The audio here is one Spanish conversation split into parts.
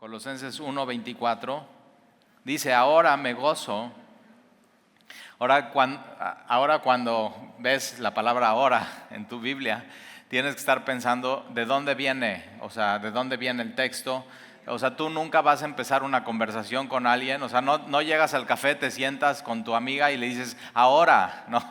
Colosenses 1:24, dice, ahora me gozo. Ahora cuando ves la palabra ahora en tu Biblia, tienes que estar pensando de dónde viene, o sea, de dónde viene el texto. O sea, tú nunca vas a empezar una conversación con alguien, o sea, no llegas al café, te sientas con tu amiga y le dices, ahora, no.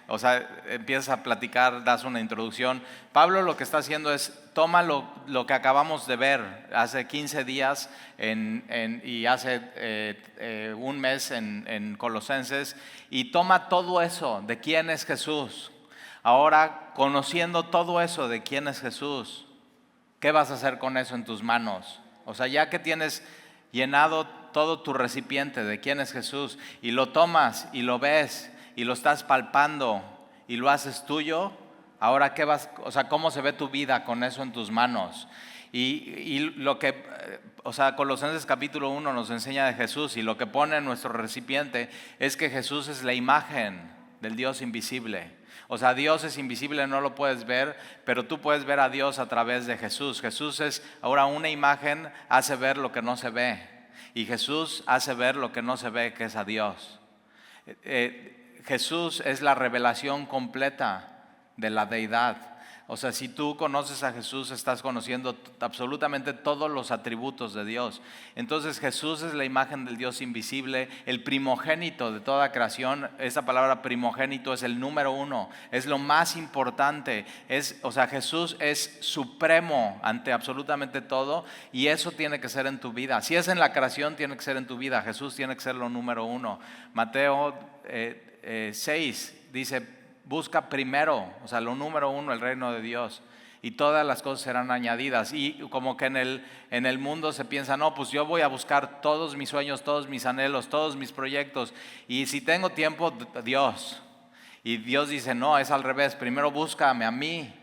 O sea, empiezas a platicar, das una introducción. Pablo lo que está haciendo es, toma lo que acabamos de ver hace 15 días y hace un mes en Colosenses, y toma todo eso de quién es Jesús. Ahora, conociendo todo eso de quién es Jesús, ¿qué vas a hacer con eso en tus manos? O sea, ya que tienes llenado todo tu recipiente de quién es Jesús y lo tomas y lo ves y lo estás palpando y lo haces tuyo, ahora o sea, ¿cómo se ve tu vida con eso en tus manos? Y lo que, o sea, Colosenses capítulo 1 nos enseña de Jesús, y lo que pone en nuestro recipiente es que Jesús es la imagen del Dios invisible. O sea, Dios es invisible, no lo puedes ver, pero tú puedes ver a Dios a través de Jesús. Jesús es ahora una imagen, hace ver lo que no se ve. Y Jesús hace ver lo que no se ve, que es a Dios. Jesús es la revelación completa de la deidad. O sea, si tú conoces a Jesús, estás conociendo absolutamente todos los atributos de Dios. Entonces Jesús es la imagen del Dios invisible, el primogénito de toda creación. Esa palabra primogénito es el número uno, es lo más importante. O sea, Jesús es supremo ante absolutamente todo, y eso tiene que ser en tu vida. Si es en la creación, tiene que ser en tu vida. Jesús tiene que ser lo número uno. Mateo 6 dice, busca primero, o sea, lo número uno, el reino de Dios, y todas las cosas serán añadidas. Y como que en el mundo se piensa, no, pues yo voy a buscar todos mis sueños, todos mis anhelos, todos mis proyectos, y si tengo tiempo, Dios. Y Dios dice, no, es al revés, primero búscame a mí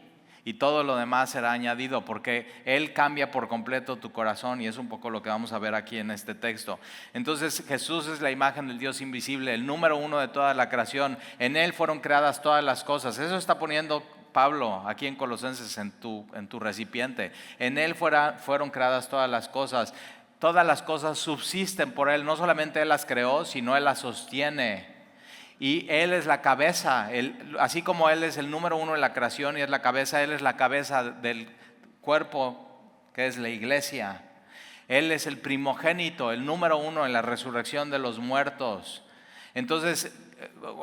y todo lo demás será añadido, porque Él cambia por completo tu corazón, y es un poco lo que vamos a ver aquí en este texto. Entonces Jesús es la imagen del Dios invisible, el número uno de toda la creación. En Él fueron creadas todas las cosas. Eso está poniendo Pablo aquí en Colosenses en tu recipiente. En Él fueron creadas todas las cosas. Todas las cosas subsisten por Él. No solamente Él las creó, sino Él las sostiene. Y Él es la cabeza, así como Él es el número uno en la creación y es la cabeza, Él es la cabeza del cuerpo que es la iglesia. Él es el primogénito, el número uno en la resurrección de los muertos. Entonces,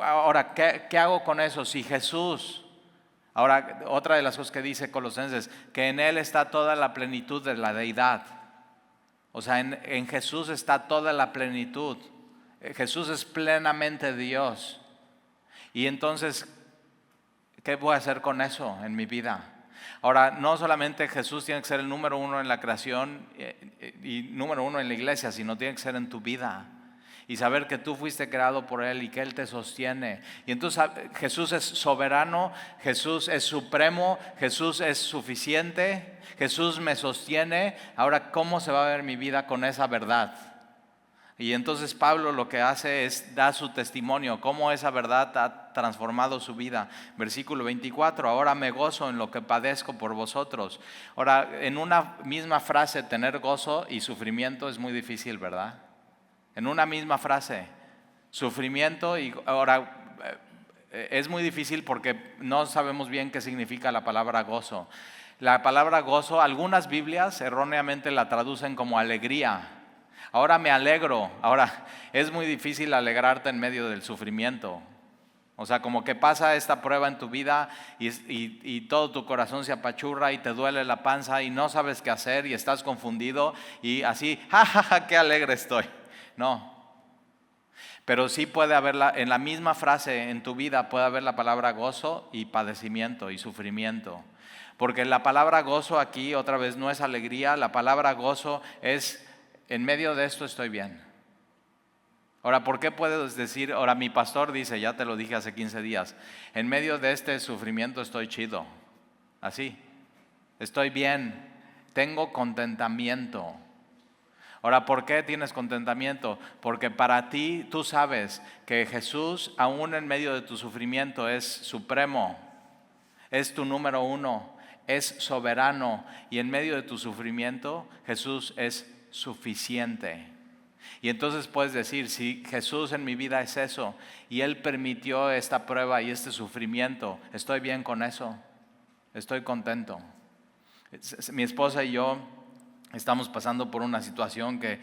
ahora, ¿qué hago con eso? Si Jesús, ahora otra de las cosas que dice Colosenses, que en Él está toda la plenitud de la deidad. O sea, en Jesús está toda la plenitud. Jesús es plenamente Dios. Y entonces, ¿qué voy a hacer con eso en mi vida? Ahora, no solamente Jesús tiene que ser el número uno en la creación y número uno en la iglesia, sino tiene que ser en tu vida. Y saber que tú fuiste creado por Él y que Él te sostiene. Y entonces Jesús es soberano, Jesús es supremo, Jesús es suficiente, Jesús me sostiene. Ahora, ¿cómo se va a ver mi vida con esa verdad? Y entonces Pablo lo que hace es dar su testimonio, cómo esa verdad ha transformado su vida. Versículo 24, ahora me gozo en lo que padezco por vosotros. Ahora, en una misma frase, tener gozo y sufrimiento es muy difícil, ¿verdad? En una misma frase, sufrimiento y ahora es muy difícil porque no sabemos bien qué significa la palabra gozo. La palabra gozo, algunas Biblias erróneamente la traducen como alegría. Ahora me alegro. Ahora, es muy difícil alegrarte en medio del sufrimiento. O sea, como que pasa esta prueba en tu vida y todo tu corazón se apachurra y te duele la panza y no sabes qué hacer y estás confundido y así, jajaja, qué alegre estoy. No. Pero sí puede haber, en la misma frase en tu vida puede haber la palabra gozo y padecimiento y sufrimiento. Porque la palabra gozo aquí otra vez no es alegría, la palabra gozo es, en medio de esto estoy bien. Ahora, ¿por qué puedes decir? Ahora, mi pastor dice, ya te lo dije hace 15 días, en medio de este sufrimiento estoy chido. Así, estoy bien, tengo contentamiento. Ahora, ¿por qué tienes contentamiento? Porque para ti, tú sabes que Jesús, aún en medio de tu sufrimiento, es supremo, es tu número uno, es soberano, y en medio de tu sufrimiento, Jesús es suficiente. Y entonces puedes decir, si Jesús en mi vida es eso, y Él permitió esta prueba y este sufrimiento, estoy bien con eso, estoy contento. Mi esposa y yo estamos pasando por una situación que,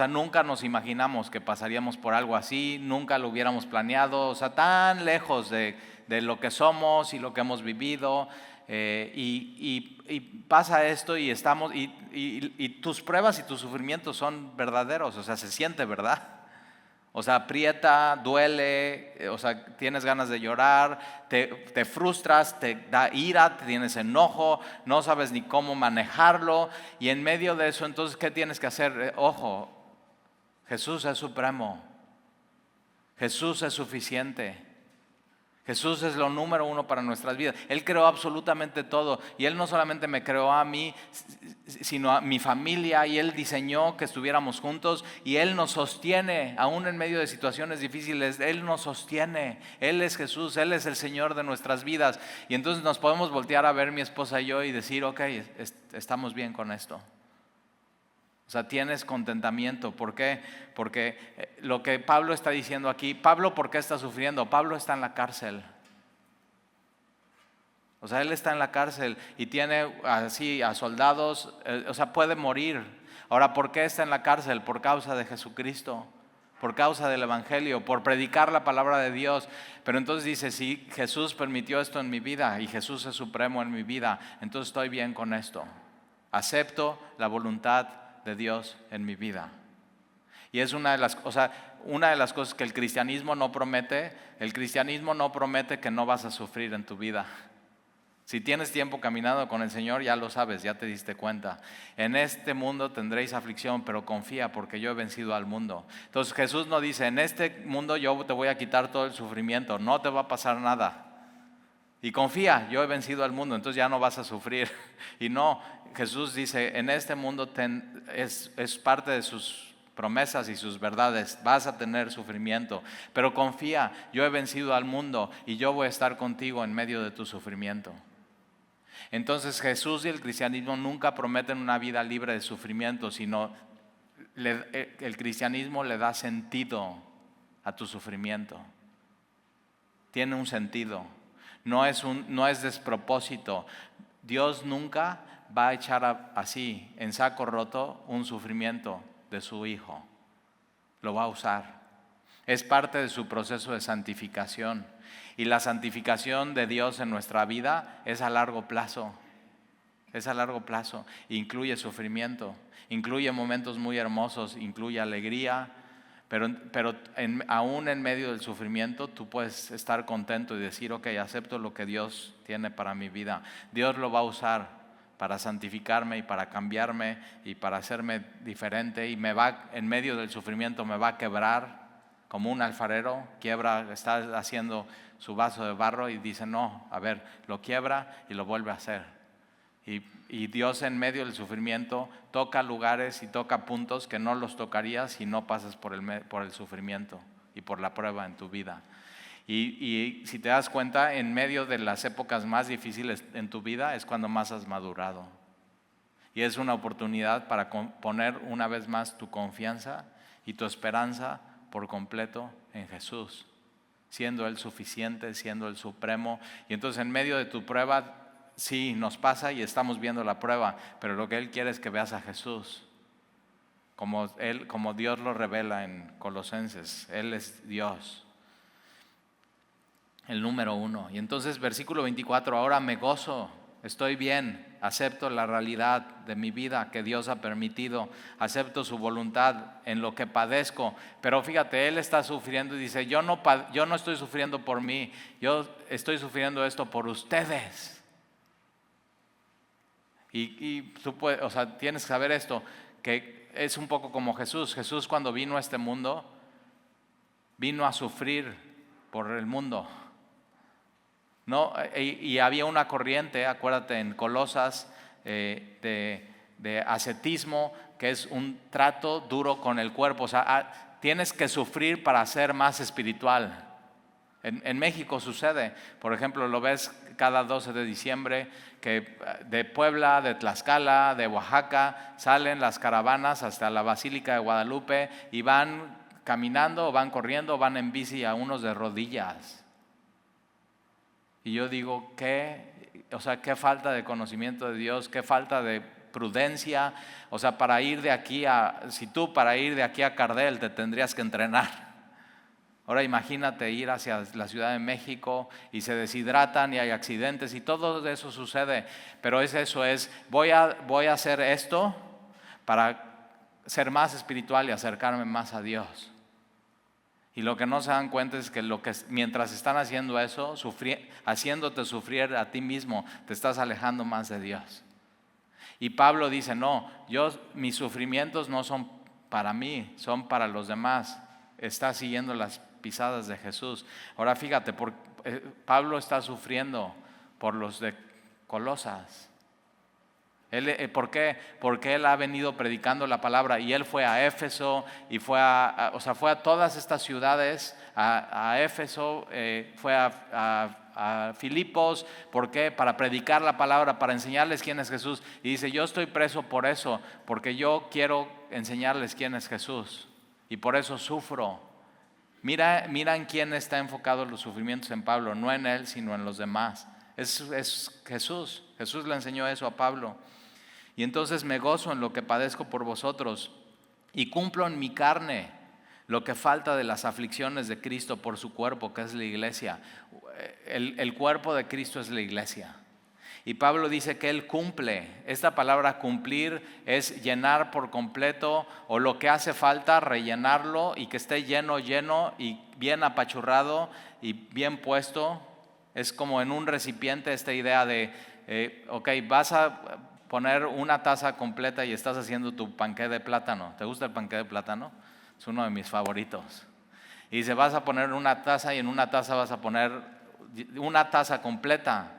nunca nos imaginamos que pasaríamos por algo así, nunca lo hubiéramos planeado, tan lejos de lo que somos y lo que hemos vivido. Y pasa esto y estamos, y tus pruebas y tus sufrimientos son verdaderos, se siente, ¿verdad? Aprieta, duele, tienes ganas de llorar, te frustras, te da ira, tienes enojo, no sabes ni cómo manejarlo, y en medio de eso, entonces, ¿qué tienes que hacer? Ojo, Jesús es supremo, Jesús es suficiente. Jesús es lo número uno para nuestras vidas. Él creó absolutamente todo. Y Él no solamente me creó a mí, sino a mi familia. Y Él diseñó que estuviéramos juntos. Y Él nos sostiene, aún en medio de situaciones difíciles. Él nos sostiene. Él es Jesús, Él es el Señor de nuestras vidas. Y entonces nos podemos voltear a ver mi esposa y yo y decir, ok, estamos bien con esto. Tienes contentamiento. ¿Por qué? Porque lo que Pablo está diciendo aquí, Pablo, ¿por qué está sufriendo? Pablo está en la cárcel. Él está en la cárcel y tiene así a soldados, puede morir. Ahora, ¿por qué está en la cárcel? Por causa de Jesucristo, por causa del Evangelio, por predicar la palabra de Dios. Pero entonces dice, si Jesús permitió esto en mi vida y Jesús es supremo en mi vida, entonces estoy bien con esto. Acepto la voluntad de Dios en mi vida. Y es una de las cosas que el cristianismo no promete. El cristianismo no promete que no vas a sufrir en tu vida. Si tienes tiempo caminando con el Señor, ya lo sabes, ya te diste cuenta. En este mundo tendréis aflicción, pero confía porque yo he vencido al mundo. Entonces Jesús no dice, en este mundo yo te voy a quitar todo el sufrimiento, no te va a pasar nada. Y confía, yo he vencido al mundo, entonces ya no vas a sufrir. Y no, Jesús dice, en este mundo es parte de sus promesas y sus verdades, vas a tener sufrimiento, pero confía, yo he vencido al mundo y yo voy a estar contigo en medio de tu sufrimiento. Entonces Jesús y el cristianismo nunca prometen una vida libre de sufrimiento, sino el cristianismo le da sentido a tu sufrimiento. Tiene un sentido. No es despropósito. Dios nunca va a echar así, en saco roto, un sufrimiento de su Hijo. Lo va a usar. Es parte de su proceso de santificación. Y la santificación de Dios en nuestra vida es a largo plazo. Es a largo plazo. Incluye sufrimiento, incluye momentos muy hermosos, incluye alegría. Pero aún en medio del sufrimiento tú puedes estar contento y decir, ok, acepto lo que Dios tiene para mi vida. Dios lo va a usar para santificarme y para cambiarme y para hacerme diferente. Y en medio del sufrimiento me va a quebrar como un alfarero. Está haciendo su vaso de barro y dice, no, a ver, lo quiebra y lo vuelve a hacer. Y Dios en medio del sufrimiento toca lugares y toca puntos que no los tocaría si no pasas por el sufrimiento y por la prueba en tu vida. Y si te das cuenta, en medio de las épocas más difíciles en tu vida es cuando más has madurado. Y es una oportunidad para poner una vez más tu confianza y tu esperanza por completo en Jesús, siendo Él suficiente, siendo Él supremo. Y entonces en medio de tu prueba, sí, nos pasa y estamos viendo la prueba, pero lo que Él quiere es que veas a Jesús como Dios lo revela en Colosenses. Él es Dios, el número uno. Y entonces versículo 24, ahora me gozo, estoy bien, acepto la realidad de mi vida que Dios ha permitido, acepto su voluntad en lo que padezco. Pero fíjate, Él está sufriendo y dice, yo no estoy sufriendo por mí, yo estoy sufriendo esto por ustedes. Y tú tienes que saber esto, que es un poco como Jesús. Jesús cuando vino a este mundo, vino a sufrir por el mundo. ¿No? Y había una corriente, acuérdate, en Colosas, de ascetismo, que es un trato duro con el cuerpo. Tienes que sufrir para ser más espiritual. En México sucede, por ejemplo, lo ves cada 12 de diciembre, que de Puebla, de Tlaxcala, de Oaxaca, salen las caravanas hasta la Basílica de Guadalupe y van caminando, o van corriendo, o van en bici, a unos de rodillas. Y yo digo, qué falta de conocimiento de Dios, qué falta de prudencia. O sea, para ir de aquí a Cardel te tendrías que entrenar. Ahora imagínate ir hacia la Ciudad de México y se deshidratan y hay accidentes y todo eso sucede. Pero voy a hacer esto para ser más espiritual y acercarme más a Dios. Y lo que no se dan cuenta es que mientras están haciendo eso, haciéndote sufrir a ti mismo, te estás alejando más de Dios. Y Pablo dice, no, mis sufrimientos no son para mí, son para los demás. Está siguiendo las pisadas de Jesús. Ahora fíjate, Pablo está sufriendo por los de Colosas. ¿Por qué? Porque él ha venido predicando la palabra y él fue a Éfeso y fue a todas estas ciudades, a Éfeso, fue a Filipos. ¿Por qué? Para predicar la palabra, para enseñarles quién es Jesús. Y dice, yo estoy preso por eso, porque yo quiero enseñarles quién es Jesús y por eso sufro. Mira en quién está enfocado los sufrimientos en Pablo, no en él, sino en los demás. Es Jesús. Jesús le enseñó eso a Pablo. Y entonces me gozo en lo que padezco por vosotros y cumplo en mi carne lo que falta de las aflicciones de Cristo por su cuerpo, que es la iglesia. El cuerpo de Cristo es la iglesia. Y Pablo dice que él cumple. Esta palabra cumplir es llenar por completo, o lo que hace falta, rellenarlo y que esté lleno y bien apachurrado y bien puesto. Es como en un recipiente esta idea de, vas a poner una taza completa y estás haciendo tu panqué de plátano. ¿Te gusta el panqué de plátano? Es uno de mis favoritos. Y dice, vas a poner una taza y en una taza vas a poner una taza completa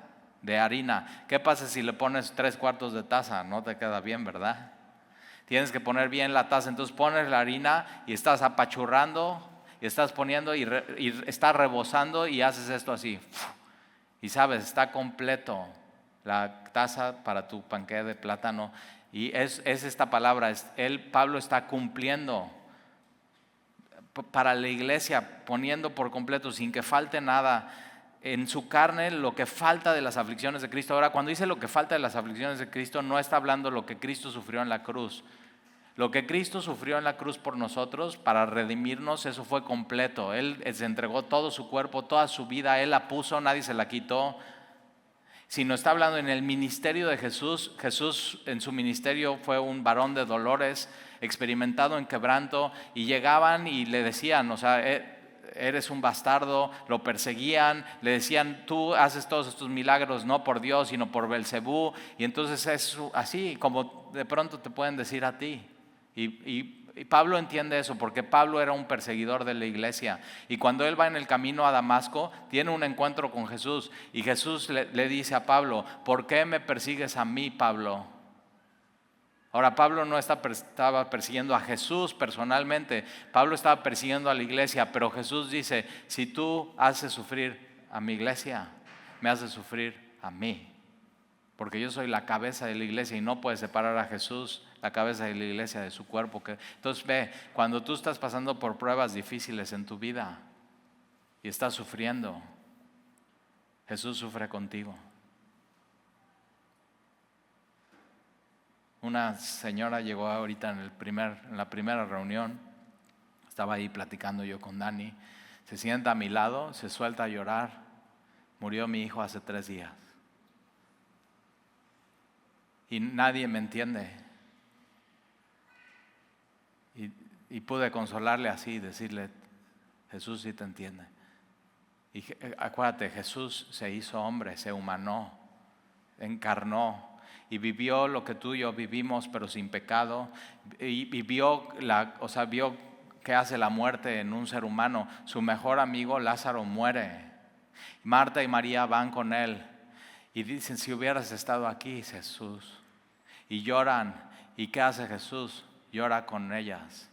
de harina. ¿Qué pasa si le pones 3/4 de taza? No te queda bien, ¿verdad? Tienes que poner bien la taza. Entonces pones la harina y estás apachurrando y estás poniendo y estás rebosando y haces esto así. Y sabes, está completo la taza para tu panqué de plátano. Y es esta palabra, Pablo está cumpliendo para la iglesia, poniendo por completo, sin que falte nada en su carne, lo que falta de las aflicciones de Cristo. Ahora, cuando dice lo que falta de las aflicciones de Cristo, no está hablando lo que Cristo sufrió en la cruz. Lo que Cristo sufrió en la cruz por nosotros, para redimirnos, eso fue completo. Él se entregó todo su cuerpo, toda su vida, Él la puso, nadie se la quitó. Sino está hablando en el ministerio de Jesús. Jesús en su ministerio fue un varón de dolores, experimentado en quebranto, y llegaban y le decían, eres un bastardo, lo perseguían, le decían, tú haces todos estos milagros no por Dios, sino por Belcebú. Y entonces es así como de pronto te pueden decir a ti. Y Pablo entiende eso, porque Pablo era un perseguidor de la iglesia. Y cuando él va en el camino a Damasco, tiene un encuentro con Jesús. Y Jesús le dice a Pablo, ¿por qué me persigues a mí, Pablo? Ahora, Pablo no estaba persiguiendo a Jesús personalmente. Pablo estaba persiguiendo a la iglesia. Pero Jesús dice, si tú haces sufrir a mi iglesia, me haces sufrir a mí. Porque yo soy la cabeza de la iglesia y no puedes separar a Jesús, la cabeza de la iglesia, de su cuerpo. Entonces ve, cuando tú estás pasando por pruebas difíciles en tu vida y estás sufriendo, Jesús sufre contigo. Una señora llegó ahorita en la primera reunión, estaba ahí platicando yo con Dani, se sienta a mi lado, se suelta a llorar, murió mi hijo hace 3 días. Y nadie me entiende. Y pude consolarle así, decirle, Jesús sí te entiende. Y acuérdate, Jesús se hizo hombre, se humanó, encarnó y vivió lo que tú y yo vivimos, pero sin pecado. Y vio qué hace la muerte en un ser humano. Su mejor amigo Lázaro muere. Marta y María van con él y dicen, si hubieras estado aquí, Jesús. Y lloran. ¿Y qué hace Jesús? Llora con ellas.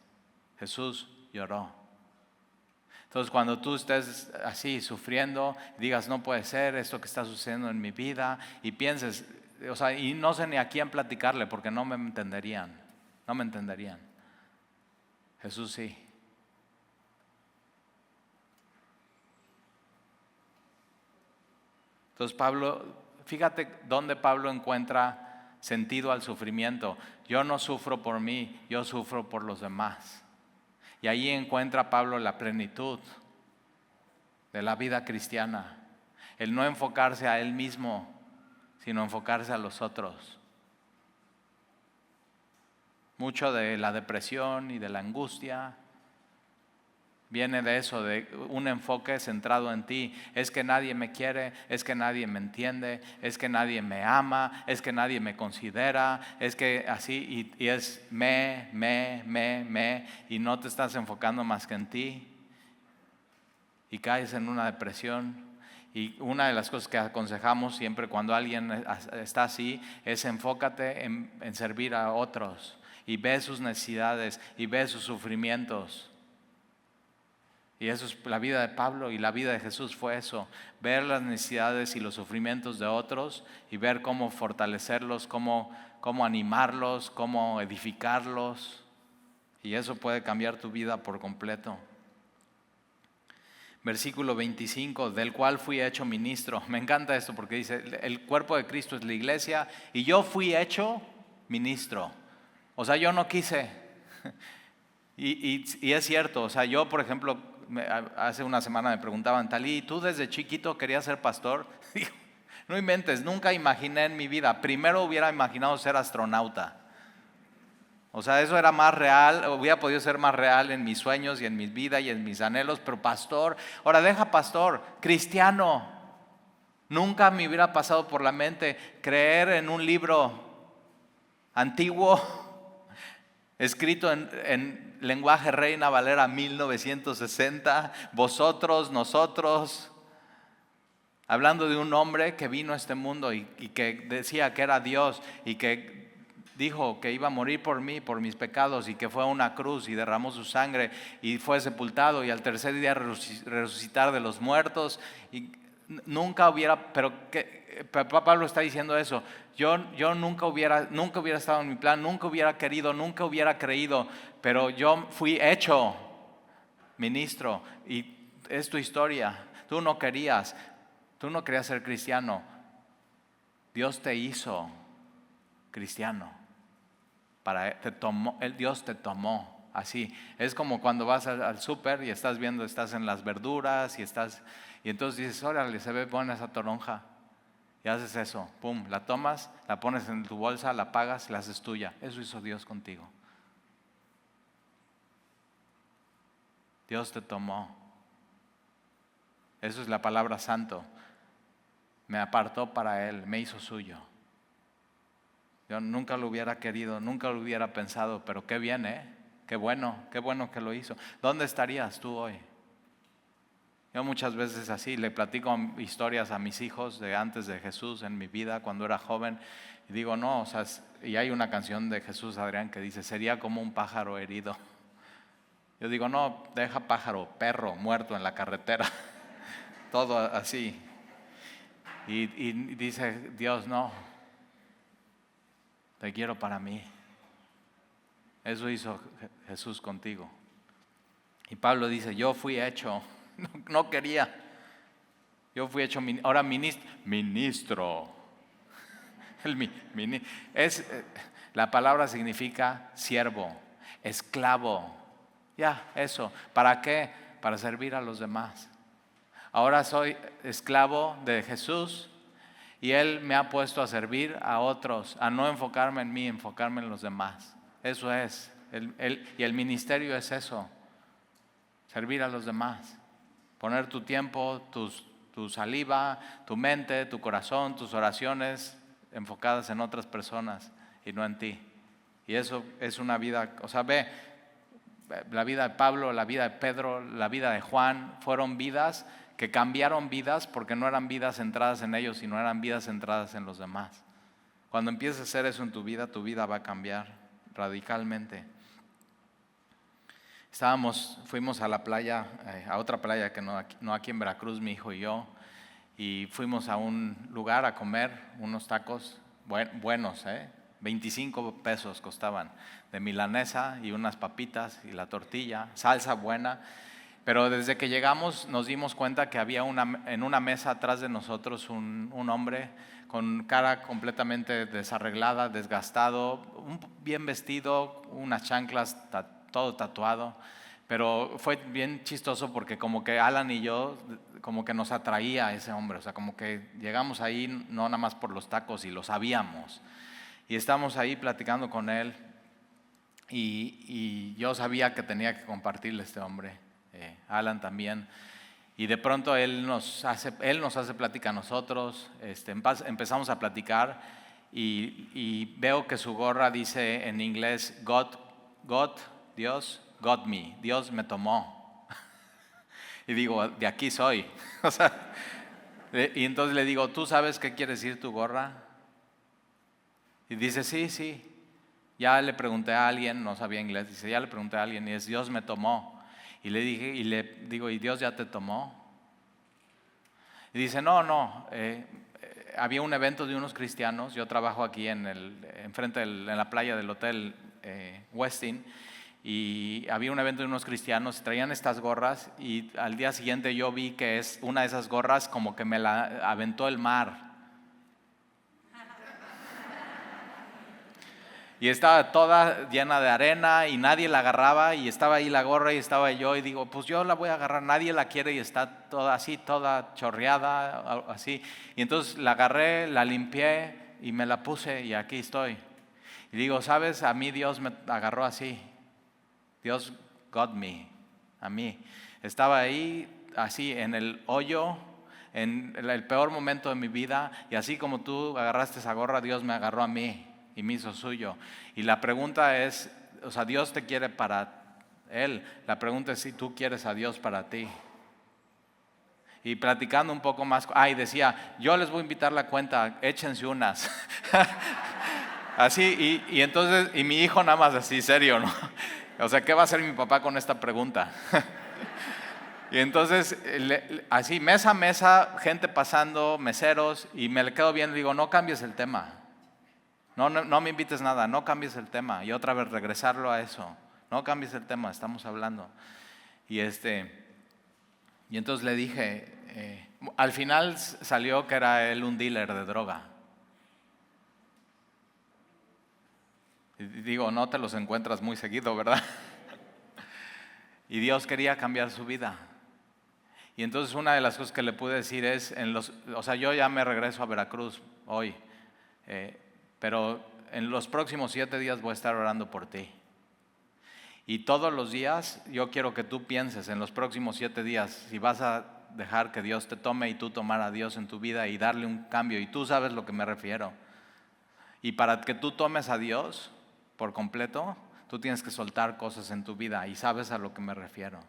Jesús lloró. Entonces, cuando tú estés así sufriendo, digas, no puede ser esto que está sucediendo en mi vida, y pienses, o sea, y no sé ni a quién platicarle porque no me entenderían, no me entenderían. Jesús sí. Entonces Pablo, fíjate dónde Pablo encuentra sentido al sufrimiento. Yo no sufro por mí, yo sufro por los demás. Y ahí encuentra Pablo la plenitud de la vida cristiana. El no enfocarse a él mismo, sino enfocarse a los otros. Mucho de la depresión y de la angustia viene de eso, de un enfoque centrado en ti. Es que nadie me quiere, es que nadie me entiende, es que nadie me ama, es que nadie me considera, es que así, y es y no te estás enfocando más que en ti. Y caes en una depresión. Y una de las cosas que aconsejamos siempre cuando alguien está así es enfócate en servir a otros. Y ve sus necesidades y ve sus sufrimientos. Y eso es la vida de Pablo y la vida de Jesús fue eso. Ver las necesidades y los sufrimientos de otros y ver cómo fortalecerlos, cómo animarlos, cómo edificarlos. Y eso puede cambiar tu vida por completo. Versículo 25, del cual fui hecho ministro. Me encanta esto porque dice, el cuerpo de Cristo es la iglesia y yo fui hecho ministro. O sea, yo no quise. Y es cierto, o sea, yo por ejemplo, hace una semana me preguntaban, Talí, ¿tú desde chiquito querías ser pastor? Digo, no inventes, nunca imaginé en mi vida. Primero hubiera imaginado ser astronauta. O sea, eso era más real, hubiera podido ser más real en mis sueños y en mi vida y en mis anhelos, pero pastor, ahora deja pastor, cristiano. Nunca me hubiera pasado por la mente creer en un libro antiguo, escrito en lenguaje Reina Valera 1960, vosotros, nosotros, hablando de un hombre que vino a este mundo y que decía que era Dios y que dijo que iba a morir por mí, por mis pecados, y que fue a una cruz y derramó su sangre y fue sepultado y al tercer día resucitar de los muertos. Y nunca hubiera, pero Pablo está diciendo eso. Yo nunca hubiera estado en mi plan, nunca hubiera querido, nunca hubiera creído, pero yo fui hecho ministro y es tu historia. Tú no querías ser cristiano. Dios te hizo cristiano. Dios te tomó así. Es como cuando vas al súper y estás en las verduras y entonces dices, órale, se ve buena esa toronja. Y haces eso, pum, la tomas, la pones en tu bolsa, la pagas y la haces tuya. Eso hizo Dios contigo. Dios te tomó. Eso es la palabra santo. Me apartó para Él, me hizo suyo. Yo nunca lo hubiera querido, nunca lo hubiera pensado, pero qué bien, qué bueno que lo hizo. ¿Dónde estarías tú hoy? Yo muchas veces así le platico historias a mis hijos de antes de Jesús en mi vida, cuando era joven, y digo, no, o sea, y hay una canción de Jesús Adrián que dice, sería como un pájaro herido. Yo digo, no, deja pájaro, perro muerto en la carretera, todo así. Y dice Dios, no, te quiero para mí. Eso hizo Jesús contigo. Y Pablo dice, yo fui hecho, no quería. Yo fui hecho, ahora ministro. La palabra significa siervo, esclavo. Ya, eso. ¿Para qué? Para servir a los demás. Ahora soy esclavo de Jesús. Y Él me ha puesto a servir a otros, a no enfocarme en mí, enfocarme en los demás. Eso es. Y el ministerio es eso. Servir a los demás. Poner tu tiempo, tu saliva, tu mente, tu corazón, tus oraciones enfocadas en otras personas y no en ti. Y eso es una vida, o sea, ve, la vida de Pablo, la vida de Pedro, la vida de Juan, fueron vidas que cambiaron vidas porque no eran vidas centradas en ellos, sino eran vidas centradas en los demás. Cuando empieces a hacer eso en tu vida va a cambiar radicalmente. fuimos a la playa, a otra playa que no aquí en Veracruz, mi hijo y yo, y fuimos a un lugar a comer unos tacos buenos, 25 pesos costaban, de milanesa y unas papitas y la tortilla, salsa buena. Pero desde que llegamos nos dimos cuenta que había en una mesa atrás de nosotros un hombre con cara completamente desarreglada, desgastado, bien vestido, unas chanclas, todo tatuado. Pero fue bien chistoso porque como que Alan y yo, como que nos atraía ese hombre, o sea, como que llegamos ahí no nada más por los tacos y lo sabíamos. Y estábamos ahí platicando con él y yo sabía que tenía que compartirle a este hombre, Alan también. Y de pronto él nos hace plática a nosotros, empezamos a platicar y veo que su gorra dice en inglés, Dios, got me, Dios me tomó. Y digo, de aquí soy. O sea, y entonces le digo, ¿tú sabes qué quiere decir tu gorra? Y dice, sí. Ya le pregunté a alguien, no sabía inglés, dice, ya le pregunté a alguien y es Dios me tomó. Y le digo, ¿y Dios ya te tomó? Y dice, no, había un evento de unos cristianos, yo trabajo aquí enfrente en la playa del hotel Westin, y había un evento de unos cristianos, traían estas gorras y al día siguiente yo vi que es una de esas gorras como que me la aventó el mar. Y estaba toda llena de arena y nadie la agarraba y estaba ahí la gorra y estaba yo y digo, pues yo la voy a agarrar, nadie la quiere y está toda así, toda chorreada, así. Y entonces la agarré, la limpié y me la puse y aquí estoy. Y digo, ¿sabes? A mí Dios me agarró así. Dios got me, a mí. Estaba ahí así en el hoyo, en el peor momento de mi vida y así como tú agarraste esa gorra, Dios me agarró a mí y me hizo suyo. Y la pregunta es, o sea, Dios te quiere para Él. La pregunta es si tú quieres a Dios para ti. Y platicando un poco más, y decía, yo les voy a invitar la cuenta, échense unas. Así, y entonces, y mi hijo nada más así, serio, ¿no? O sea, ¿qué va a hacer mi papá con esta pregunta? Y entonces, así, mesa a mesa, gente pasando, meseros, y me le quedo viendo y digo, no cambies el tema. No me invites nada, no cambies el tema. Y otra vez regresarlo a eso. No cambies el tema, estamos hablando. Y entonces le dije, al final salió que era él un dealer de droga. Y digo, no te los encuentras muy seguido, ¿verdad? Y Dios quería cambiar su vida. Y entonces una de las cosas que le pude decir es, o sea, yo ya me regreso a Veracruz hoy, pero en los próximos 7 días voy a estar orando por ti. Y todos los días yo quiero que tú pienses en los próximos 7 días, si vas a dejar que Dios te tome y tú tomar a Dios en tu vida y darle un cambio. Y tú sabes lo que me refiero. Y para que tú tomes a Dios por completo, tú tienes que soltar cosas en tu vida y sabes a lo que me refiero.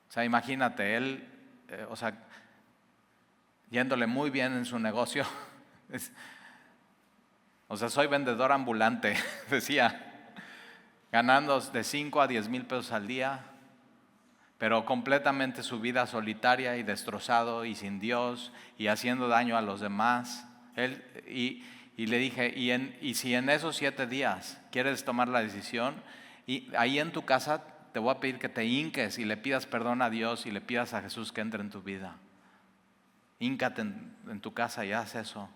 O sea, imagínate, él, o sea, yéndole muy bien en su negocio. O sea, soy vendedor ambulante, decía, ganando de 5 a 10 mil pesos al día, pero completamente su vida solitaria y destrozado y sin Dios y haciendo daño a los demás. Y le dije, y si en esos 7 días quieres tomar la decisión, y ahí en tu casa te voy a pedir que te hinques y le pidas perdón a Dios y le pidas a Jesús que entre en tu vida. Híncate en tu casa y haz eso.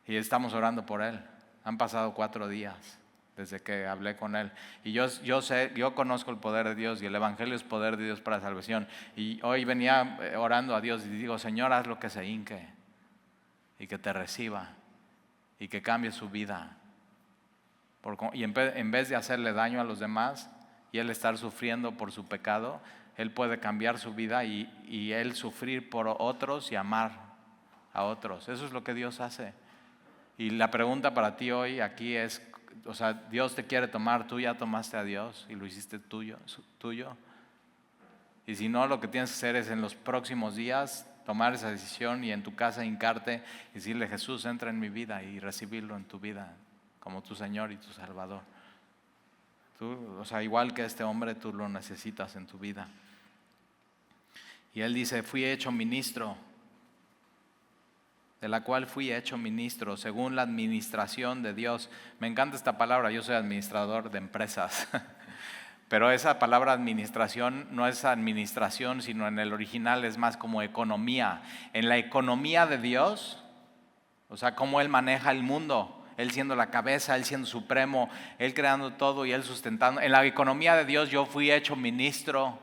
Y estamos orando por él. Han pasado 4 días desde que hablé con él. Y yo conozco el poder de Dios y el evangelio es poder de Dios para salvación. Y hoy venía orando a Dios y digo, Señor, haz lo que se hinque y que te reciba y que cambie su vida. Y en vez de hacerle daño a los demás y él estar sufriendo por su pecado, él puede cambiar su vida y él sufrir por otros y amar a otros. Eso es lo que Dios hace. Y la pregunta para ti hoy aquí es, o sea, Dios te quiere tomar, tú ya tomaste a Dios y lo hiciste tuyo. Y si no, lo que tienes que hacer es en los próximos días tomar esa decisión y en tu casa hincarte y decirle, Jesús, entra en mi vida y recibirlo en tu vida como tu Señor y tu Salvador. O sea, igual que este hombre, tú lo necesitas en tu vida. Y él dice, fui hecho ministro, de la cual fui hecho ministro, según la administración de Dios. Me encanta esta palabra, yo soy administrador de empresas. Pero esa palabra administración no es administración, sino en el original es más como economía. En la economía de Dios, o sea, cómo Él maneja el mundo. Él siendo la cabeza, Él siendo supremo, Él creando todo y Él sustentando. En la economía de Dios yo fui hecho ministro.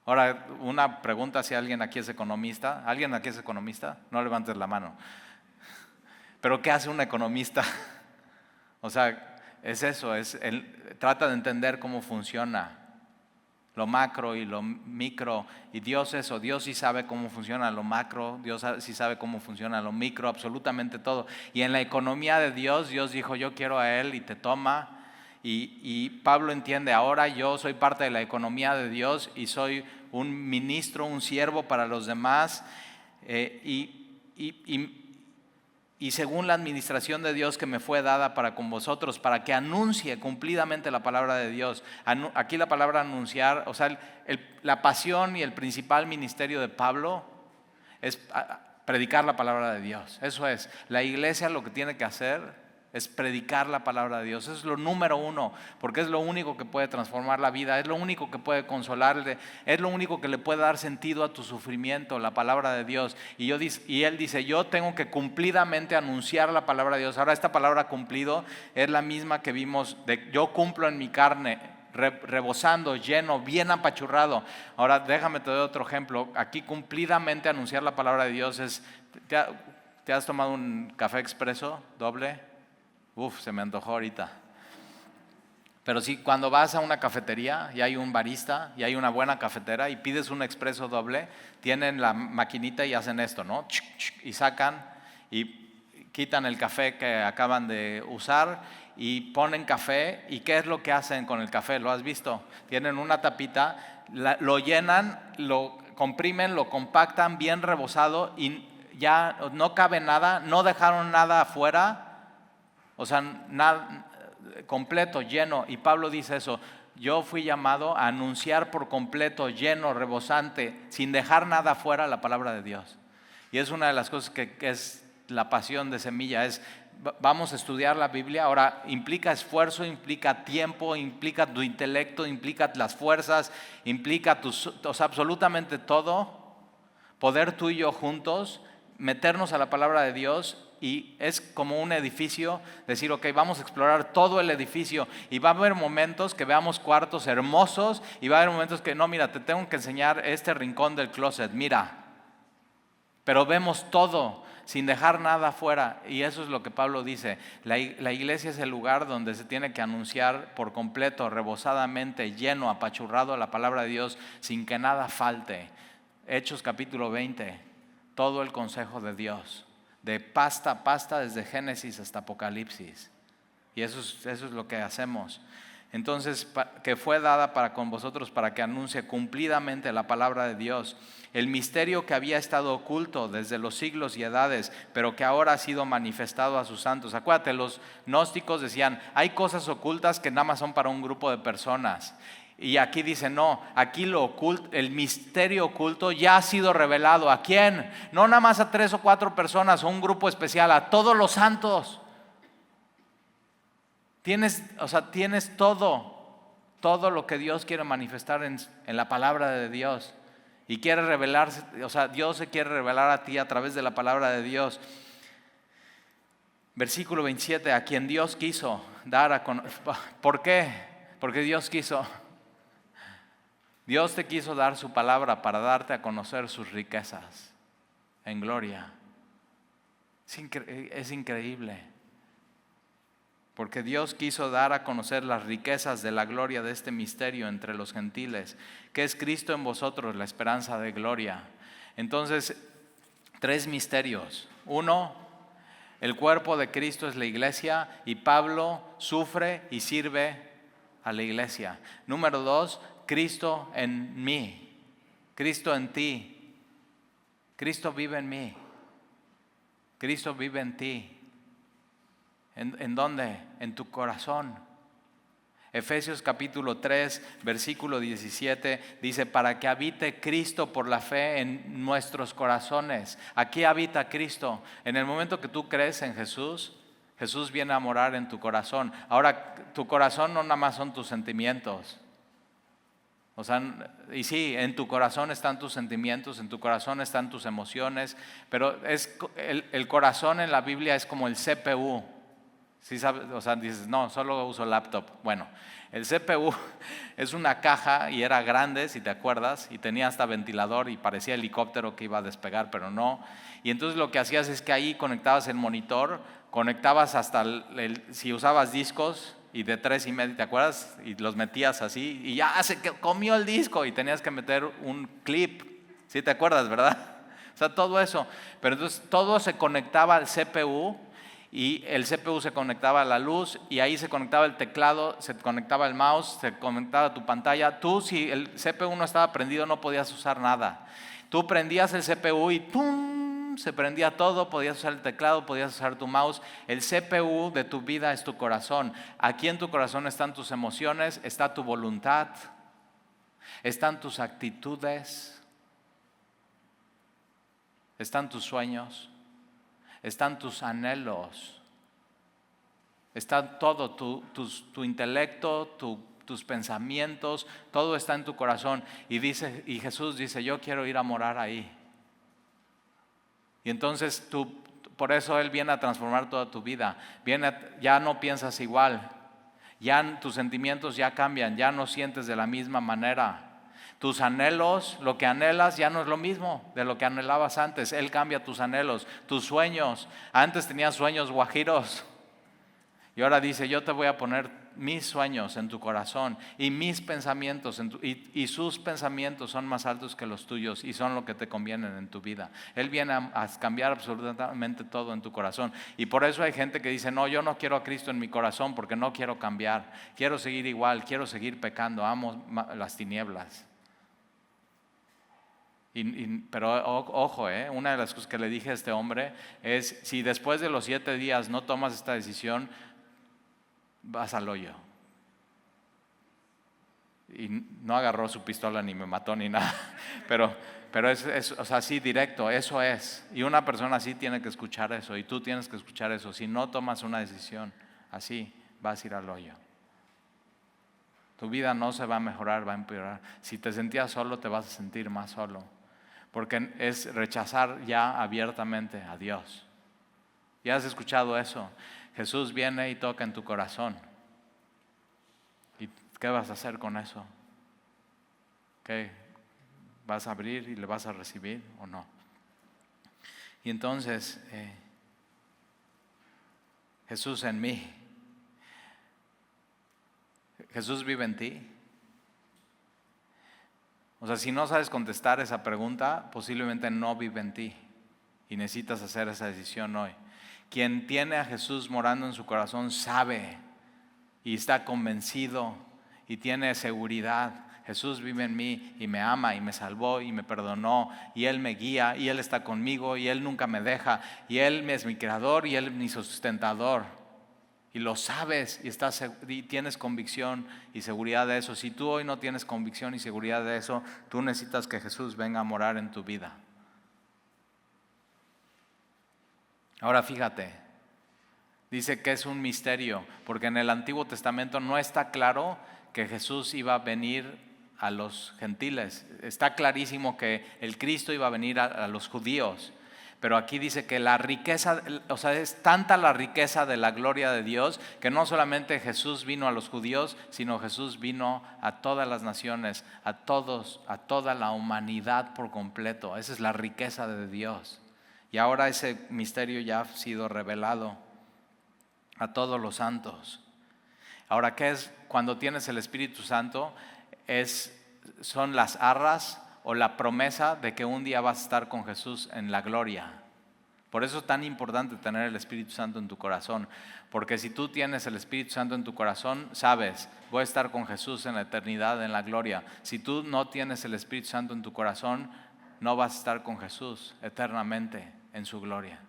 Ahora, una pregunta si alguien aquí es economista. ¿Alguien aquí es economista? No levantes la mano. ¿Pero qué hace un economista? O sea, es eso, trata de entender cómo funciona lo macro y lo micro. Y Dios sí sabe cómo funciona lo macro, Dios sí sabe cómo funciona lo micro, absolutamente todo. Y en la economía de Dios dijo, yo quiero a Él y te toma. Y Pablo entiende, ahora yo soy parte de la economía de Dios y soy un ministro, un siervo para los demás. Y según la administración de Dios que me fue dada para con vosotros, para que anuncie cumplidamente la palabra de Dios. Aquí la palabra anunciar, o sea, la pasión y el principal ministerio de Pablo es predicar la palabra de Dios. Eso es, la iglesia lo que tiene que hacer es predicar la palabra de Dios. Eso es lo número uno, porque es lo único que puede transformar la vida, es lo único que puede consolarle, es lo único que le puede dar sentido a tu sufrimiento, la palabra de Dios. Y él dice, yo tengo que cumplidamente anunciar la palabra de Dios. Ahora esta palabra cumplido es la misma que vimos de yo cumplo en mi carne, rebosando, lleno, bien apachurrado. Ahora déjame te doy otro ejemplo. Aquí cumplidamente anunciar la palabra de Dios es, ¿te has tomado un café expreso doble? Se me antojó ahorita. Pero sí, cuando vas a una cafetería y hay un barista y hay una buena cafetera y pides un expreso doble, tienen la maquinita y hacen esto, ¿no? Y sacan y quitan el café que acaban de usar y ponen café. ¿Y qué es lo que hacen con el café? ¿Lo has visto? Tienen una tapita, lo llenan, lo comprimen, lo compactan bien rebosado y ya no cabe nada, no dejaron nada afuera. O sea, nada, completo, lleno. Y Pablo dice eso, yo fui llamado a anunciar por completo, lleno, rebosante, sin dejar nada afuera la palabra de Dios. Y es una de las cosas que es la pasión de Semilla, vamos a estudiar la Biblia. Ahora implica esfuerzo, implica tiempo, implica tu intelecto, implica las fuerzas, implica absolutamente todo. Poder tú y yo juntos meternos a la palabra de Dios. Y es como un edificio, decir, ok, vamos a explorar todo el edificio y va a haber momentos que veamos cuartos hermosos y va a haber momentos que no, mira, te tengo que enseñar este rincón del closet, mira. Pero vemos todo sin dejar nada afuera y eso es lo que Pablo dice. La iglesia es el lugar donde se tiene que anunciar por completo, rebosadamente, lleno, apachurrado la palabra de Dios sin que nada falte. Hechos capítulo 20, todo el consejo de Dios. De pasta a pasta desde Génesis hasta Apocalipsis. Y eso es lo que hacemos. Entonces, que fue dada para con vosotros para que anuncie cumplidamente la palabra de Dios. El misterio que había estado oculto desde los siglos y edades, pero que ahora ha sido manifestado a sus santos. Acuérdate, los gnósticos decían, hay cosas ocultas que nada más son para un grupo de personas. Y aquí dice, no, aquí lo oculto, el misterio oculto ya ha sido revelado. ¿A quién? No nada más a 3 o 4 personas o un grupo especial, a todos los santos. Tienes todo lo que Dios quiere manifestar en la palabra de Dios. Y quiere revelarse, Dios se quiere revelar a ti a través de la palabra de Dios. Versículo 27, a quien Dios quiso dar a conocer. ¿Por qué? Porque Dios quiso. Dios te quiso dar su palabra para darte a conocer sus riquezas en gloria. Es increíble. Porque Dios quiso dar a conocer las riquezas de la gloria de este misterio entre los gentiles, que es Cristo en vosotros, la esperanza de gloria. Entonces, 3 misterios. 1, el cuerpo de Cristo es la iglesia y Pablo sufre y sirve a la iglesia. Número 2, Cristo en mí, Cristo en ti, Cristo vive en mí, Cristo vive en ti. ¿En dónde? En tu corazón. Efesios capítulo 3, versículo 17, dice, para que habite Cristo por la fe en nuestros corazones. Aquí habita Cristo. En el momento que tú crees en Jesús, Jesús viene a morar en tu corazón. Ahora, tu corazón no nada más son tus sentimientos. O sea, y sí, en tu corazón están tus sentimientos, en tu corazón están tus emociones, pero el corazón en la Biblia es como el CPU. ¿Sí sabes? O sea, dices, no, solo uso laptop. Bueno, el CPU es una caja y era grande, si te acuerdas, y tenía hasta ventilador y parecía helicóptero que iba a despegar, pero no. Y entonces lo que hacías es que ahí conectabas el monitor, conectabas hasta si usabas discos y de 3.5, ¿te acuerdas? Y los metías así y ya se comió el disco y tenías que meter un clip. ¿Sí te acuerdas, verdad? O sea, todo eso. Pero entonces todo se conectaba al CPU. Y el CPU se conectaba a la luz y ahí se conectaba el teclado, se conectaba el mouse, se conectaba tu pantalla. Tú, si el CPU no estaba prendido, no podías usar nada. Tú prendías el CPU y ¡pum! Se prendía todo, podías usar el teclado, podías usar tu mouse. El CPU de tu vida es tu corazón. Aquí en tu corazón están tus emociones, está tu voluntad, están tus actitudes, están tus sueños, están tus anhelos, está todo, tu intelecto, tus pensamientos, todo está en tu corazón. Y Jesús dice, yo quiero ir a morar ahí. Y entonces por eso Él viene a transformar toda tu vida. Ya no piensas igual, ya tus sentimientos ya cambian, ya no sientes de la misma manera. Tus anhelos, lo que anhelas ya no es lo mismo de lo que anhelabas antes. Él cambia tus anhelos, tus sueños. Antes tenías sueños guajiros y ahora dice, yo te voy a poner mis sueños en tu corazón y mis pensamientos y sus pensamientos son más altos que los tuyos y son lo que te convienen en tu vida. Él viene a cambiar absolutamente todo en tu corazón. Y por eso hay gente que dice, no, yo no quiero a Cristo en mi corazón porque no quiero cambiar. Quiero seguir igual, quiero seguir pecando, amo las tinieblas. Pero ojo, una de las cosas que le dije a este hombre es, si después de los 7 días no tomas esta decisión, vas al hoyo. Y no agarró su pistola ni me mató ni nada, pero es o sea, así directo, eso es. Y una persona así tiene que escuchar eso y tú tienes que escuchar eso. Si no tomas una decisión así, vas a ir al hoyo. Tu vida no se va a mejorar, va a empeorar. Si te sentías solo, te vas a sentir más solo. Porque es rechazar ya abiertamente a Dios. ¿Ya has escuchado eso? Jesús viene y toca en tu corazón. ¿Y qué vas a hacer con eso? ¿Qué? ¿Vas a abrir y le vas a recibir o no? Y entonces, Jesús en mí. Jesús vive en ti. O sea, si no sabes contestar esa pregunta, posiblemente no vive en ti y necesitas hacer esa decisión hoy. Quien tiene a Jesús morando en su corazón sabe y está convencido y tiene seguridad. Jesús vive en mí y me ama y me salvó y me perdonó y Él me guía y Él está conmigo y Él nunca me deja y Él es mi creador y Él es mi sustentador. Y lo sabes y tienes convicción y seguridad de eso. Si tú hoy no tienes convicción y seguridad de eso, tú necesitas que Jesús venga a morar en tu vida. Ahora fíjate, dice que es un misterio, porque en el Antiguo Testamento no está claro que Jesús iba a venir a los gentiles. Está clarísimo que el Cristo iba a venir a los judíos. Pero aquí dice que la riqueza, o sea, es tanta la riqueza de la gloria de Dios que no solamente Jesús vino a los judíos, sino Jesús vino a todas las naciones, a todos, a toda la humanidad por completo. Esa es la riqueza de Dios. Y ahora ese misterio ya ha sido revelado a todos los santos. Ahora, ¿qué es cuando tienes el Espíritu Santo? Son las arras o la promesa de que un día vas a estar con Jesús en la gloria. Por eso es tan importante tener el Espíritu Santo en tu corazón, porque si tú tienes el Espíritu Santo en tu corazón, sabes, voy a estar con Jesús en la eternidad, en la gloria. Si tú no tienes el Espíritu Santo en tu corazón, no vas a estar con Jesús eternamente en su gloria.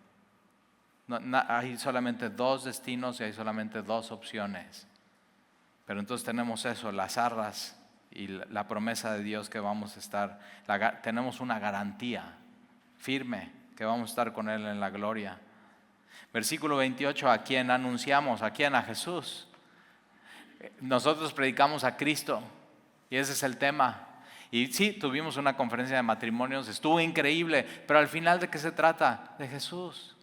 Hay solamente 2 destinos y hay solamente 2 opciones. Pero entonces tenemos eso, las arras y la promesa de Dios que vamos a estar, tenemos una garantía firme que vamos a estar con Él en la gloria. Versículo 28, ¿a quién anunciamos? ¿A quién? A Jesús. Nosotros predicamos a Cristo y ese es el tema. Y sí, tuvimos una conferencia de matrimonios, estuvo increíble, pero al final, ¿de qué se trata? De Jesús.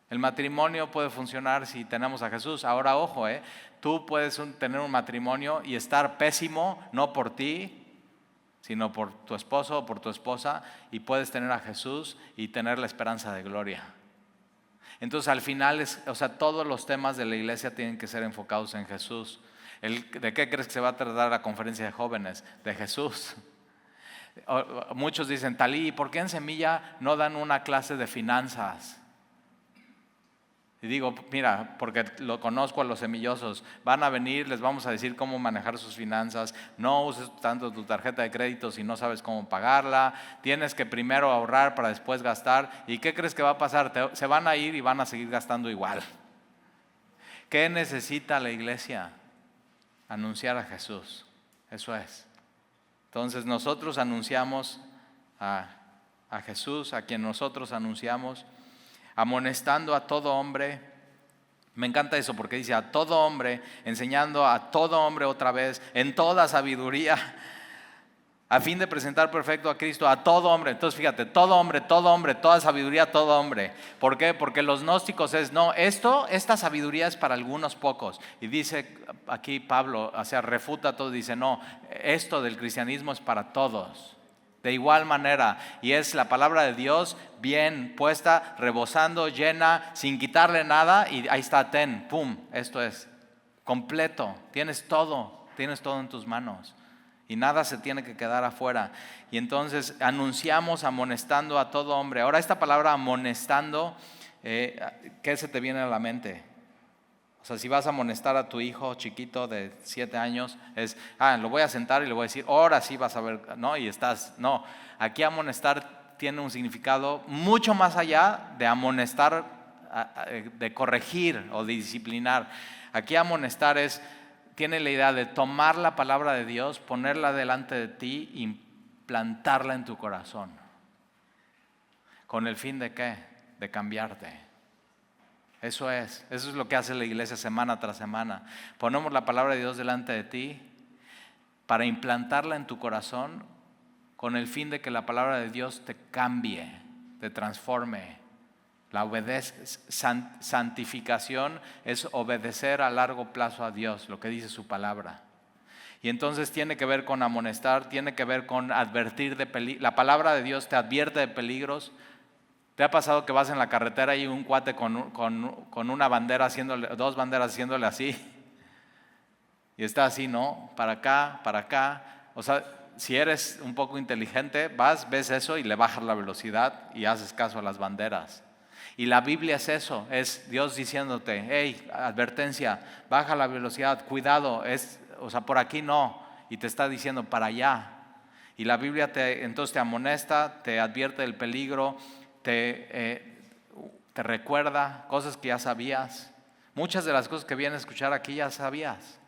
El matrimonio puede funcionar si tenemos a Jesús. Ahora, ojo, tú puedes tener un matrimonio y estar pésimo, no por ti, sino por tu esposo o por tu esposa, y puedes tener a Jesús y tener la esperanza de gloria. Entonces, al final, todos los temas de la iglesia tienen que ser enfocados en Jesús. ¿De qué crees que se va a tratar la conferencia de jóvenes? De Jesús. Muchos dicen, Talí, ¿por qué en Semilla no dan una clase de finanzas? Y digo, mira, porque lo conozco a los semillosos, van a venir, les vamos a decir cómo manejar sus finanzas, no uses tanto tu tarjeta de crédito si no sabes cómo pagarla, tienes que primero ahorrar para después gastar. ¿Y qué crees que va a pasar? Se van a ir y van a seguir gastando igual. ¿Qué necesita la iglesia? Anunciar a Jesús, eso es. Entonces nosotros anunciamos a Jesús, a quien nosotros anunciamos, amonestando a todo hombre. Me encanta eso porque dice a todo hombre, enseñando a todo hombre otra vez, en toda sabiduría, a fin de presentar perfecto a Cristo, a todo hombre. Entonces fíjate, todo hombre, toda sabiduría, todo hombre. ¿Por qué? Porque los gnósticos esta sabiduría es para algunos pocos. Y dice aquí Pablo, refuta todo, dice no, esto del cristianismo es para todos. De igual manera, y es la palabra de Dios bien puesta, rebosando, llena, sin quitarle nada, y ahí está, pum, esto es completo, tienes todo en tus manos, y nada se tiene que quedar afuera. Y entonces anunciamos amonestando a todo hombre. Ahora esta palabra amonestando, ¿qué se te viene a la mente? O sea, si vas a amonestar a tu hijo chiquito de 7 años, lo voy a sentar y le voy a decir, ahora sí vas a ver, ¿no? No, aquí amonestar tiene un significado mucho más allá de amonestar, de corregir o de disciplinar. Aquí amonestar tiene la idea de tomar la palabra de Dios, ponerla delante de ti y implantarla en tu corazón. ¿Con el fin de qué? De cambiarte. Eso es lo que hace la iglesia semana tras semana. Ponemos la palabra de Dios delante de ti para implantarla en tu corazón con el fin de que la palabra de Dios te cambie, te transforme. La santificación es obedecer a largo plazo a Dios, lo que dice su palabra. Y entonces tiene que ver con amonestar, tiene que ver con advertir de peligros. La palabra de Dios te advierte de peligros. ¿Te ha pasado que vas en la carretera y un cuate con una bandera dos banderas haciéndole así? Y está así, ¿no? Para acá. O sea, si eres un poco inteligente, ves eso y le bajas la velocidad y haces caso a las banderas. Y la Biblia es eso, es Dios diciéndote, hey, advertencia, baja la velocidad, cuidado, por aquí no. Y te está diciendo para allá. Y la Biblia entonces te amonesta, te advierte del peligro, te recuerda cosas que ya sabías. Muchas de las cosas que vienes a escuchar aquí ya sabías.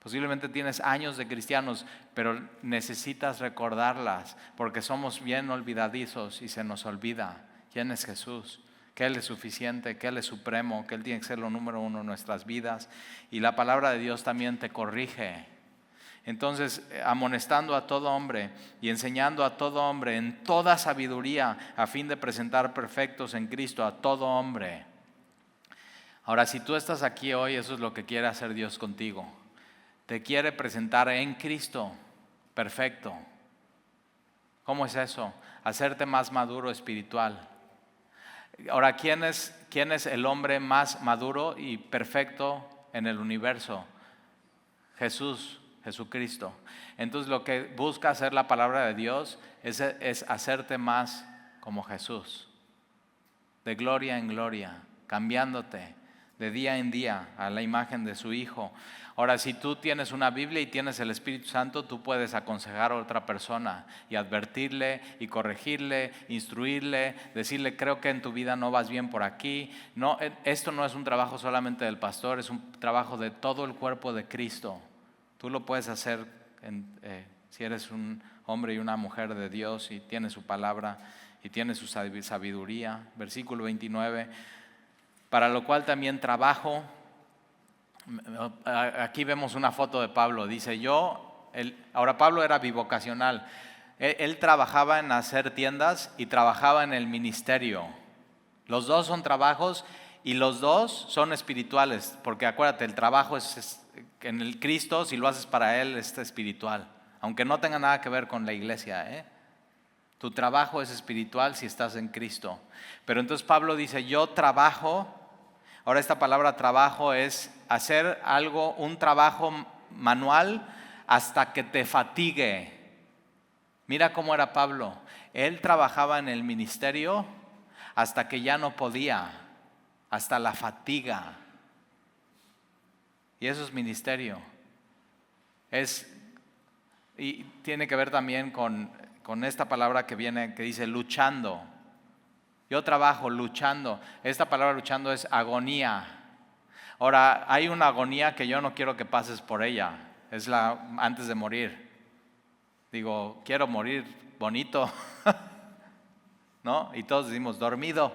Posiblemente tienes años de cristianos, pero necesitas recordarlas porque somos bien olvidadizos y se nos olvida quién es Jesús, que Él es suficiente, que Él es supremo, que Él tiene que ser lo número uno en nuestras vidas. Y la palabra de Dios también te corrige. Entonces, amonestando a todo hombre y enseñando a todo hombre en toda sabiduría a fin de presentar perfectos en Cristo a todo hombre. Ahora, si tú estás aquí hoy, eso es lo que quiere hacer Dios contigo. Te quiere presentar en Cristo perfecto. ¿Cómo es eso? Hacerte más maduro espiritual. Ahora, ¿quién es el hombre más maduro y perfecto en el universo? Jesucristo. Entonces lo que busca hacer la palabra de Dios es hacerte más como Jesús, de gloria en gloria, cambiándote de día en día a la imagen de su Hijo. Ahora, si tú tienes una Biblia y tienes el Espíritu Santo, tú puedes aconsejar a otra persona y advertirle y corregirle, instruirle, decirle, creo que en tu vida no vas bien por aquí. No, esto no es un trabajo solamente del pastor, es un trabajo de todo el cuerpo de Cristo. Tú lo puedes hacer si eres un hombre y una mujer de Dios y tienes su palabra y tienes su sabiduría. Versículo 29, para lo cual también trabajo. Aquí vemos una foto de Pablo, dice ahora Pablo era bivocacional, él trabajaba en hacer tiendas y trabajaba en el ministerio. Los dos son trabajos y los dos son espirituales, porque acuérdate, el trabajo es en el Cristo, si lo haces para Él es espiritual, aunque no tenga nada que ver con la iglesia, Tu trabajo es espiritual si estás en Cristo. Pero entonces Pablo dice, yo trabajo. Ahora esta palabra trabajo es hacer algo, un trabajo manual hasta que te fatigue. Mira cómo era Pablo. Él trabajaba en el ministerio hasta que ya no podía, hasta la fatiga. Y eso es ministerio. Y tiene que ver también con esta palabra que dice luchando. Yo trabajo luchando. Esta palabra luchando es agonía. Ahora, hay una agonía que yo no quiero que pases por ella. Es antes de morir. Digo, quiero morir bonito, ¿no? Y todos decimos, dormido.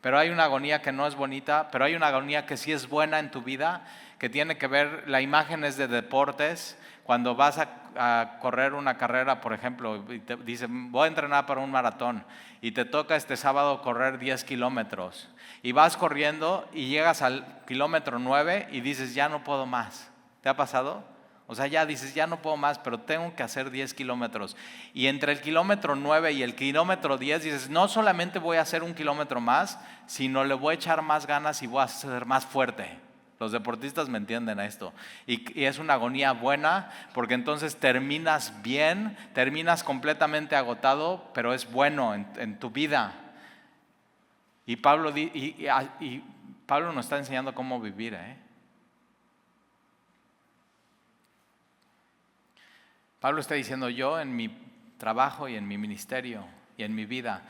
Pero hay una agonía que no es bonita, pero hay una agonía que sí es buena en tu vida, que tiene que ver, la imagen es de deportes. Cuando vas a correr una carrera, por ejemplo, y te dicen, voy a entrenar para un maratón, y te toca este sábado correr 10 kilómetros, y vas corriendo y llegas al kilómetro 9 y dices, ya no puedo más. ¿Te ha pasado? O sea, ya dices, ya no puedo más, pero tengo que hacer 10 kilómetros. Y entre el kilómetro 9 y el kilómetro 10 dices, no solamente voy a hacer un kilómetro más, sino le voy a echar más ganas y voy a ser más fuerte. Los deportistas me entienden a esto. Y es una agonía buena, porque entonces terminas bien, terminas completamente agotado, pero es bueno en tu vida. Y Pablo nos está enseñando cómo vivir, Pablo está diciendo, yo en mi trabajo y en mi ministerio y en mi vida,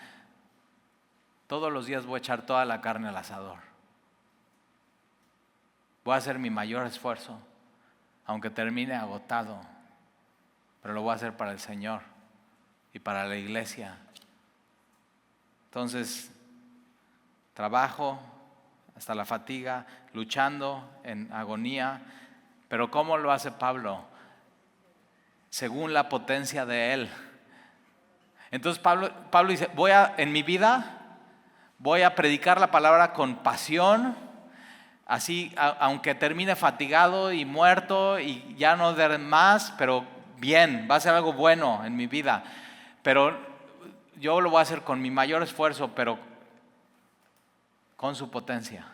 todos los días voy a echar toda la carne al asador. Voy a hacer mi mayor esfuerzo, aunque termine agotado, pero lo voy a hacer para el Señor y para la iglesia. Entonces, trabajo hasta la fatiga, luchando en agonía, pero ¿cómo lo hace Pablo? Según la potencia de Él. Entonces Pablo dice, en mi vida voy a predicar la palabra con pasión, así aunque termine fatigado y muerto y ya no de más, pero bien, va a ser algo bueno en mi vida. Pero yo lo voy a hacer con mi mayor esfuerzo, pero con su potencia.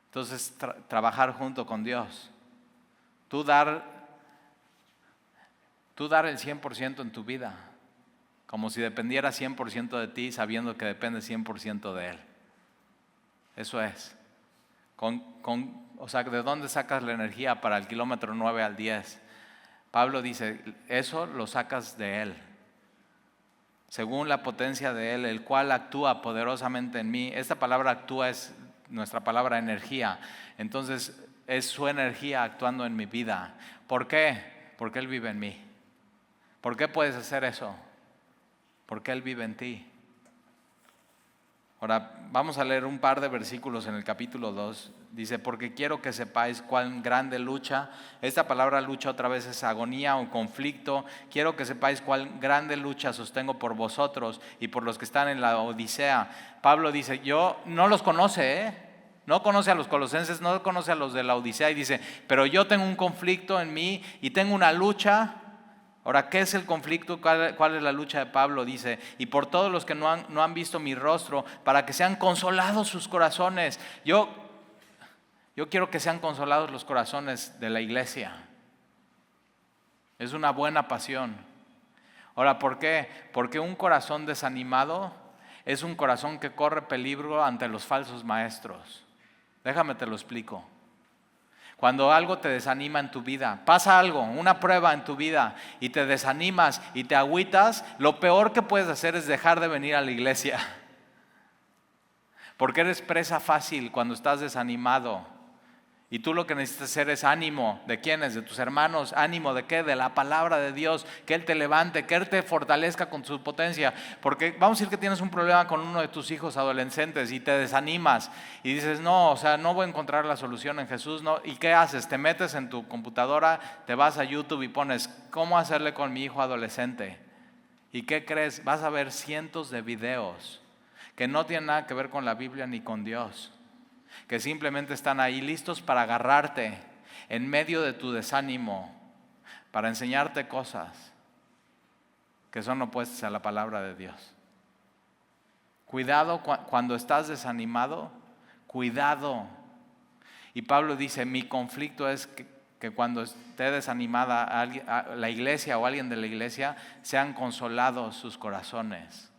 Entonces trabajar junto con Dios. Tú dar el 100% en tu vida, como si dependiera 100% de ti, sabiendo que depende 100% de Él. Eso es. O sea, ¿de dónde sacas la energía para el kilómetro 9 al 10? Pablo dice, eso lo sacas de Él. Según la potencia de Él, el cual actúa poderosamente en mí. Esta palabra actúa es nuestra palabra energía. Entonces, es su energía actuando en mi vida. ¿Por qué? Porque Él vive en mí. ¿Por qué puedes hacer eso? Porque Él vive en ti. Ahora, vamos a leer un par de versículos en el capítulo 2. Dice, porque quiero que sepáis cuán grande lucha. Esta palabra lucha otra vez es agonía o conflicto. Quiero que sepáis cuán grande lucha sostengo por vosotros y por los que están en la Odisea. Pablo dice, yo no los conoce, no conoce a los colosenses, no conoce a los de la Odisea. Y dice, pero yo tengo un conflicto en mí y tengo una lucha. Ahora, ¿qué es el conflicto? ¿Cuál es la lucha de Pablo? Dice, y por todos los que no han visto mi rostro, para que sean consolados sus corazones. Yo quiero que sean consolados los corazones de la iglesia. Es una buena pasión. Ahora, ¿por qué? Porque un corazón desanimado es un corazón que corre peligro ante los falsos maestros. Déjame te lo explico. Cuando algo te desanima en tu vida, pasa algo, una prueba en tu vida y te desanimas y te agüitas, lo peor que puedes hacer es dejar de venir a la iglesia. Porque eres presa fácil cuando estás desanimado Y tú lo que necesitas hacer es ánimo. ¿De quiénes? De tus hermanos. ¿Ánimo de qué? De la palabra de Dios. Que Él te levante, que Él te fortalezca con su potencia. Porque vamos a decir que tienes un problema con uno de tus hijos adolescentes y te desanimas y dices, no, o sea, no voy a encontrar la solución en Jesús. No. ¿Y qué haces? Te metes en tu computadora, te vas a YouTube y pones, ¿cómo hacerle con mi hijo adolescente? ¿Y qué crees? Vas a ver cientos de videos que no tienen nada que ver con la Biblia ni con Dios, que simplemente están ahí listos para agarrarte en medio de tu desánimo, para enseñarte cosas que son opuestas a la palabra de Dios. Cuidado cuando estás desanimado, cuidado. Y Pablo dice, mi conflicto es que cuando esté desanimada la iglesia o alguien de la iglesia, sean consolados sus corazones,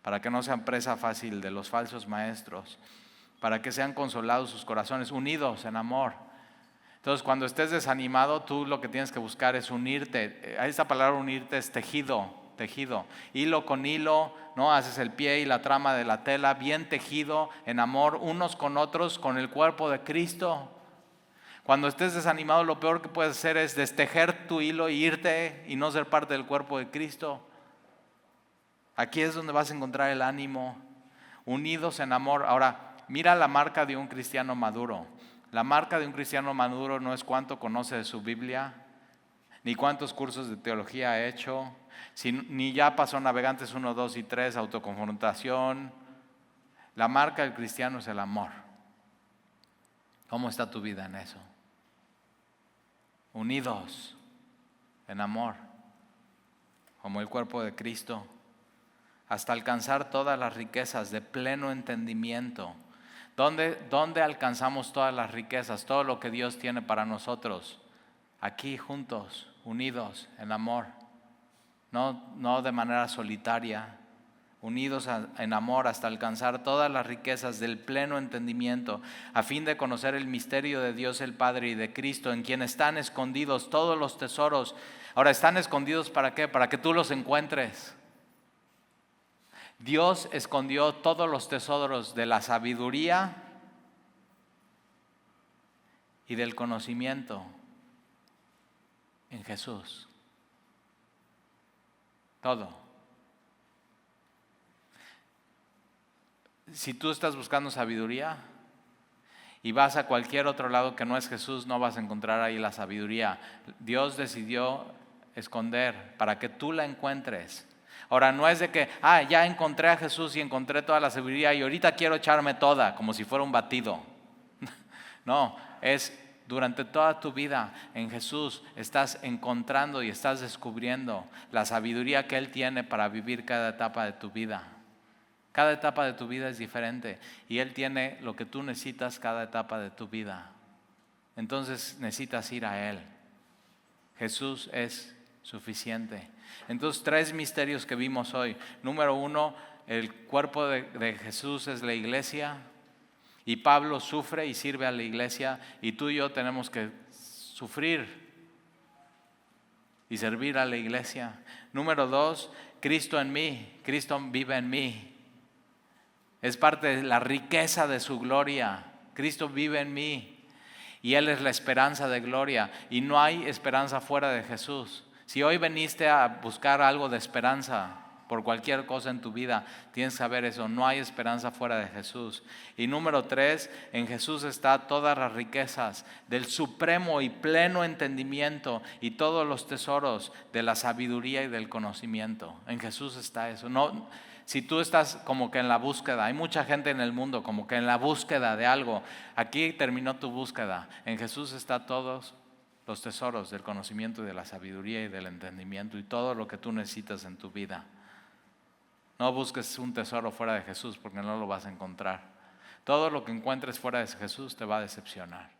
para que no sean presa fácil de los falsos maestros, para que sean consolados sus corazones, unidos en amor. Entonces, cuando estés desanimado, tú lo que tienes que buscar es unirte. Esta palabra unirte es tejido. Hilo con hilo, ¿no? Haces el pie y la trama de la tela bien tejido en amor unos con otros, con el cuerpo de Cristo. Cuando estés desanimado, lo peor que puedes hacer es destejer tu hilo e irte y no ser parte del cuerpo de Cristo. Aquí es donde vas a encontrar el ánimo, unidos en amor. Ahora, mira la marca de un cristiano maduro. La marca de un cristiano maduro no es cuánto conoce de su Biblia, ni cuántos cursos de teología ha hecho, ni ya pasó Navegantes 1, 2 y 3, autoconfrontación. La marca del cristiano es el amor. ¿Cómo está tu vida en eso? Unidos en amor, como el cuerpo de Cristo, hasta alcanzar todas las riquezas de pleno entendimiento. ¿Dónde alcanzamos todas las riquezas, todo lo que Dios tiene para nosotros? Aquí juntos, unidos en amor, no de manera solitaria, unidos en amor hasta alcanzar todas las riquezas del pleno entendimiento, a fin de conocer el misterio de Dios el Padre y de Cristo, en quien están escondidos todos los tesoros. Ahora, ¿están escondidos para qué? Para que tú los encuentres. Dios escondió todos los tesoros de la sabiduría y del conocimiento en Jesús. Todo. Si tú estás buscando sabiduría y vas a cualquier otro lado que no es Jesús, no vas a encontrar ahí la sabiduría. Dios decidió esconder para que tú la encuentres. Ahora, no es de que, ya encontré a Jesús y encontré toda la sabiduría y ahorita quiero echarme toda, como si fuera un batido. No, es durante toda tu vida en Jesús estás encontrando y estás descubriendo la sabiduría que Él tiene para vivir cada etapa de tu vida. Cada etapa de tu vida es diferente y Él tiene lo que tú necesitas cada etapa de tu vida. Entonces necesitas ir a Él. Jesús es suficiente. Entonces, 3 misterios que vimos hoy. Número 1, el cuerpo de Jesús es la iglesia. Y Pablo sufre y sirve a la iglesia. Y tú y yo tenemos que sufrir y servir a la iglesia. Número 2, Cristo en mí. Cristo vive en mí. Es parte de la riqueza de su gloria. Cristo vive en mí. Y Él es la esperanza de gloria. Y no hay esperanza fuera de Jesús. Si hoy viniste a buscar algo de esperanza por cualquier cosa en tu vida, tienes que saber eso. No hay esperanza fuera de Jesús. Y número 3, en Jesús está todas las riquezas del supremo y pleno entendimiento y todos los tesoros de la sabiduría y del conocimiento. En Jesús está eso. No, si tú estás como que en la búsqueda, hay mucha gente en el mundo como que en la búsqueda de algo. Aquí terminó tu búsqueda. En Jesús está todos los tesoros del conocimiento y de la sabiduría y del entendimiento y todo lo que tú necesitas en tu vida. No busques un tesoro fuera de Jesús porque no lo vas a encontrar. Todo lo que encuentres fuera de Jesús te va a decepcionar.